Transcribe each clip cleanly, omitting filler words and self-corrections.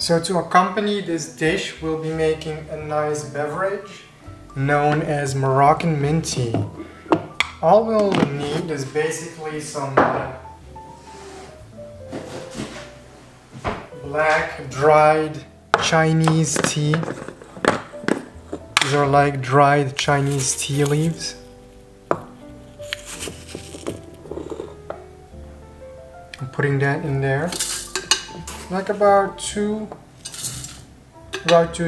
So to accompany this dish, we'll be making a nice beverage known as Moroccan mint tea. All we'll need is basically some black dried Chinese tea. These are like dried Chinese tea leaves. I'm putting that in there. Like about two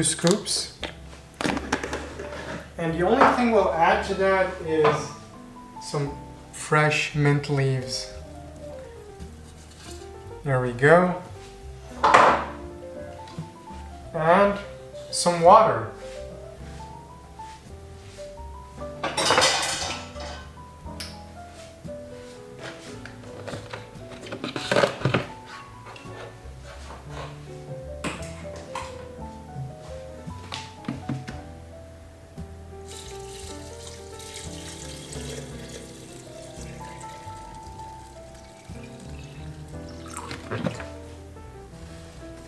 scoops. And the only thing we'll add to that is some fresh mint leaves. There we go. And some water.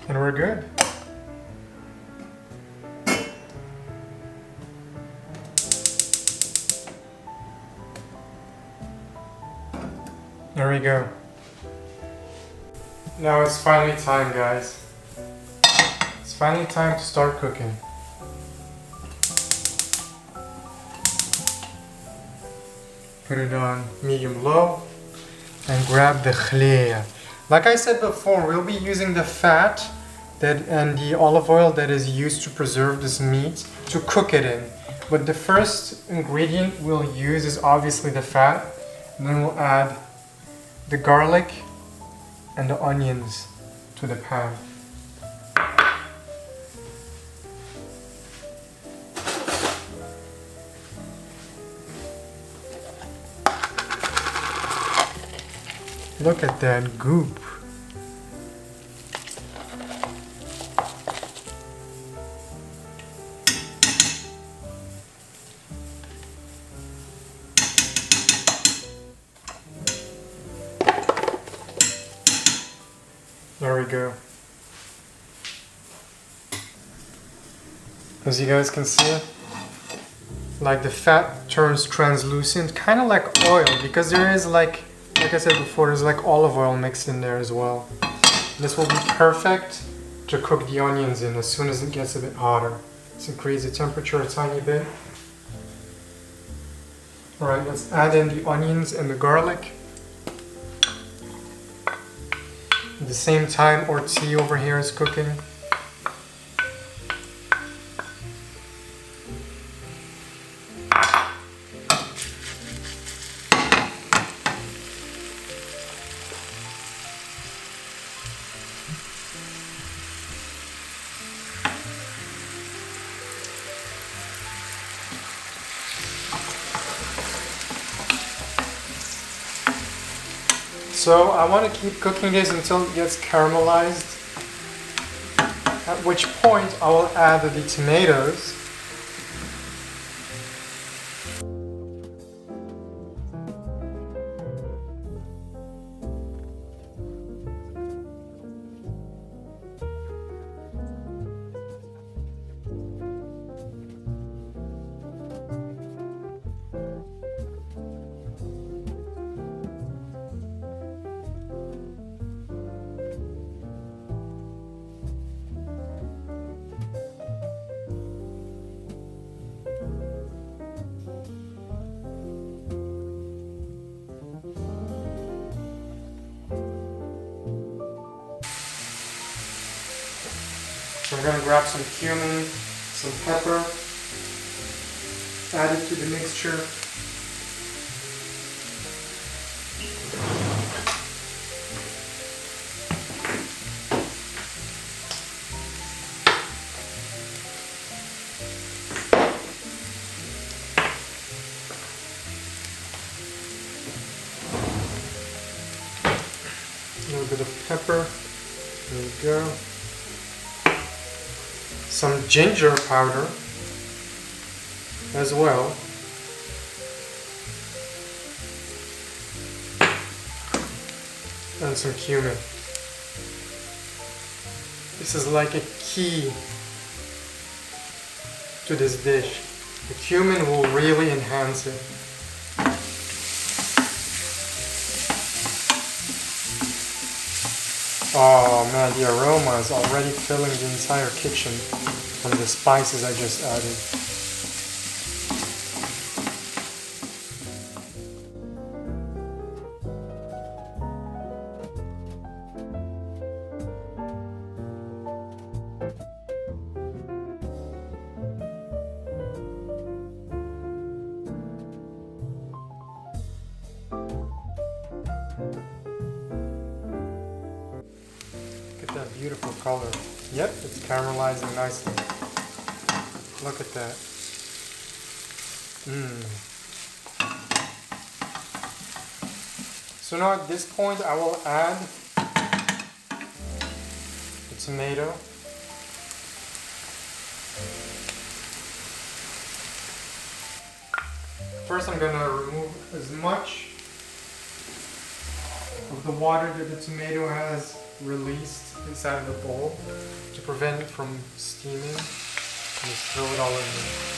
And we're good. There we go. Now it's finally time, guys. It's finally time to start cooking. Put it on medium-low and grab the Khlea. Like I said before, we'll be using the fat and the olive oil that is used to preserve this meat to cook it in. But the first ingredient we'll use is obviously the fat, and then we'll add the garlic and the onions to the pan. Look at that goop. There we go. As you guys can see, like the fat turns translucent, kind of like oil, because there is like I said before, there's like olive oil mixed in there as well. This will be perfect to cook the onions in as soon as it gets a bit hotter. Let's increase the temperature a tiny bit. Alright, let's add in the onions and the garlic. At the same time, our tea over here is cooking. So I want to keep cooking this until it gets caramelized, at which point I will add the tomatoes. So I'm going to grab some cumin, some pepper, add it to the mixture. A little bit of pepper. There we go. Some ginger powder as well. And some cumin. This is like a key to this dish. The cumin will really enhance it. Oh man, the aroma is already filling the entire kitchen from the spices I just added. That beautiful color. Yep, it's caramelizing nicely. Look at that. So now at this point I will add the tomato. First I'm going to remove as much of the water that the tomato has released inside of the bowl to prevent it from steaming, and just throw it all in there.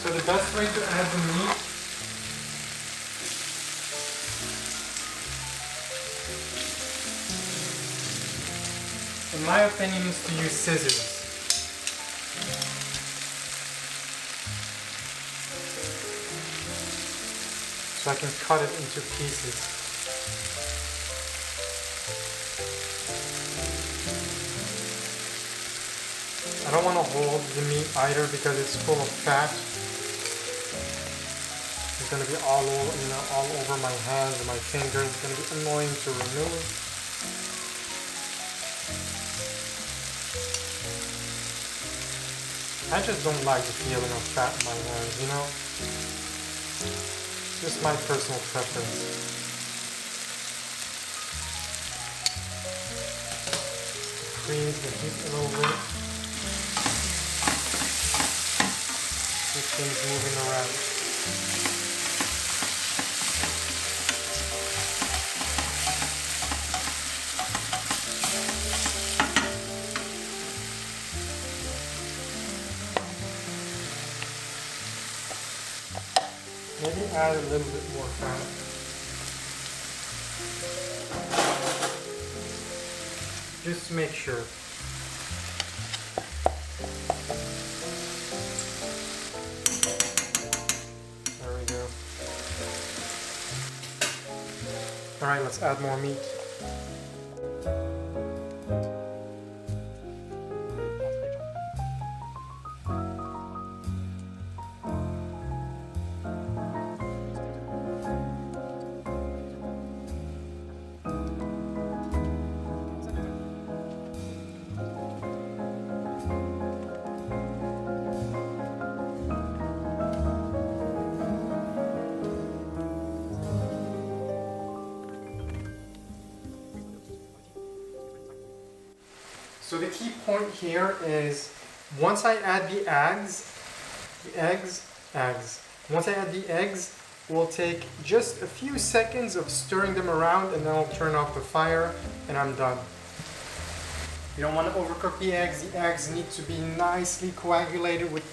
So the best way to add the meat in my opinion is to use scissors. So I can cut it into pieces. I don't want to hold the meat either because it's full of fat. It's going to be all over, all over my hands and my fingers. It's going to be annoying to remove. I just don't like the feeling of fat in my hands, you know? It's just my personal preference. Increase the heat a little bit. Keep things moving around. Maybe add a little bit more fat. Just to make sure. There we go. Alright, let's add more meat. So the key point here is once I add the eggs, once I add the eggs, we'll take just a few seconds of stirring them around and then I'll turn off the fire and I'm done. You don't want to overcook the eggs. The eggs need to be nicely coagulated with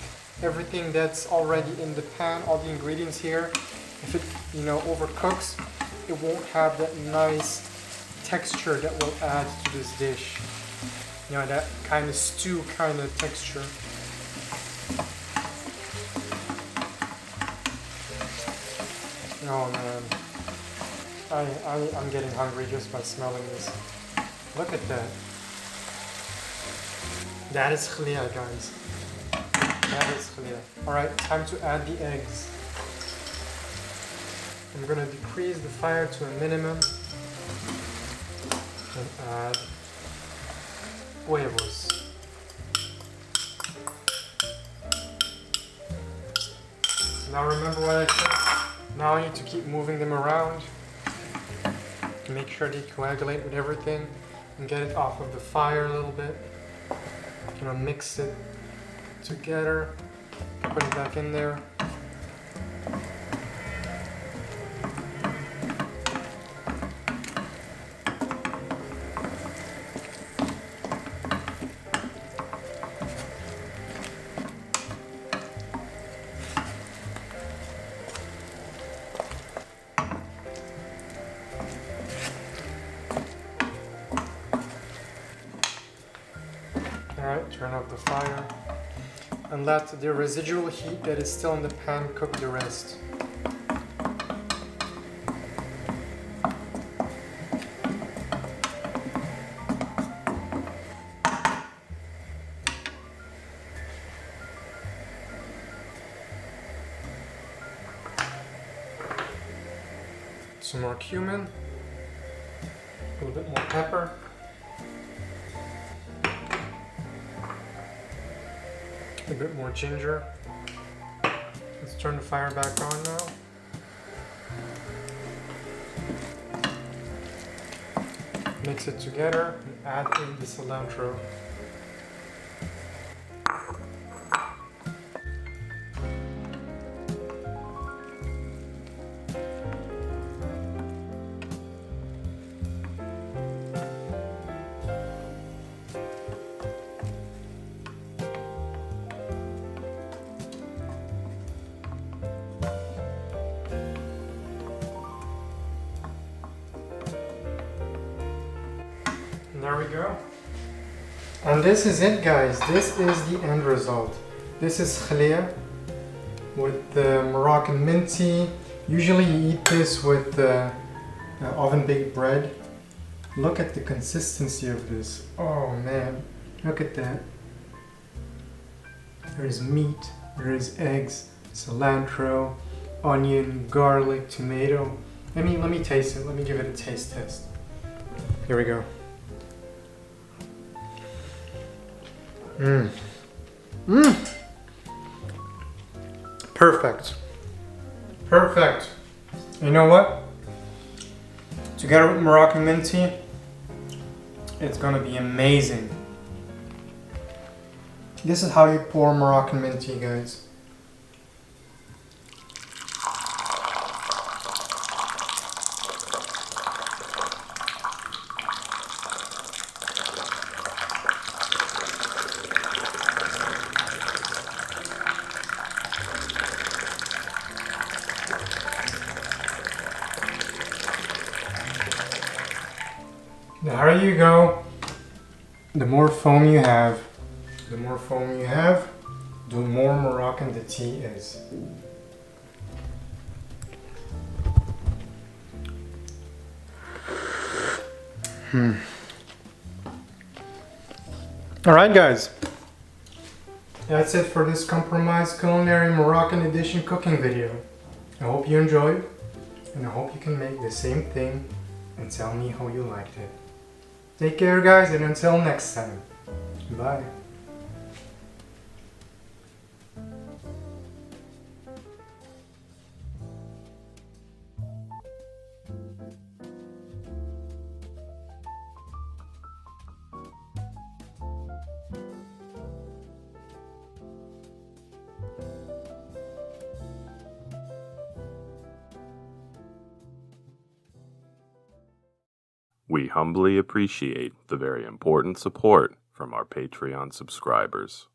everything that's already in the pan, all the ingredients here. If it, overcooks, it won't have that nice texture that will add to this dish. That kind of stew kind of texture. Oh man, I'm getting hungry just by smelling this. Look at that. That is Khlea, guys. That is Khlea. Alright, time to add the eggs. I'm gonna decrease the fire to a minimum and add huevos. Now remember what I said? Now I need to keep moving them around to make sure they coagulate with everything and get it off of the fire a little bit. Gonna mix it together, put it back in there. Alright, turn off the fire and let the residual heat that is still in the pan cook the rest. Some more cumin, a little bit more pepper. A bit more ginger. Let's turn the fire back on now. Mix it together and add in the cilantro. There we go. And this is it, guys. This is the end result. This is Khlea with the Moroccan mint tea. Usually you eat this with oven baked bread. Look at the consistency of this. Oh man, look at that. There's meat, there's eggs, cilantro, onion, garlic, tomato. Let me taste it. Let me give it a taste test. Here we go. Perfect. Perfect. You know what? Together with Moroccan mint tea, it's gonna be amazing. This is how you pour Moroccan mint tea, guys. There you go. The more foam you have, the more Moroccan the tea is. Alright guys, that's it for this Compromised Culinary Moroccan edition cooking video. I hope you enjoyed, and I hope you can make the same thing and tell me how you liked it. Take care guys, and until next time, bye. We humbly appreciate the very important support from our Patreon subscribers.